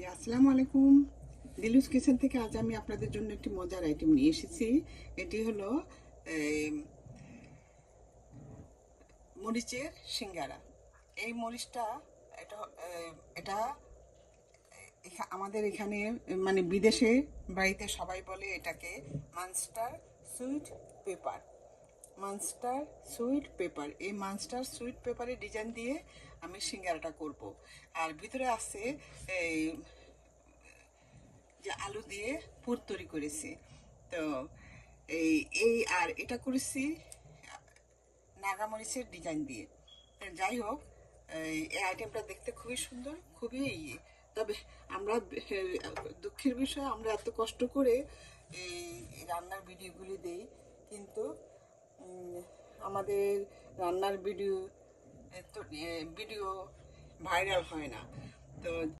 আসসালামু আলাইকুম। দিলুস কিচেন থেকে আজ আমি আপনাদের জন্য একটি মজার আইটেম নিয়ে এসেছি। এটি হলো এই, মরিচের সিঙ্গারা। এই মরিচটা এটা এটা আমাদের এখানে মানে বিদেশে বাড়িতে সবাই বলে এটাকে মানস্টার সুইট পেপার। মানস্টার সুইট পেপার, এই মানস্টার সুইট পেপারের ডিজাইন দিয়ে আমি সিঙ্গারাটা করব। আর ভিতরে আছে এই যে আলু দিয়ে পুর তৈরি করেছি। তো এই এই আর এটা করেছি নাগামরিচের ডিজাইন দিয়ে। তো যাই হোক, এই আইটেমটা দেখতে খুবই সুন্দর, খুবই ইয়ে। তবে আমরা দুঃখের বিষয়, আমরা এত কষ্ট করে এই রান্নার ভিডিওগুলি দেই, কিন্তু আমাদের রান্নার ভিডিও ভাইরাল হয় না। তো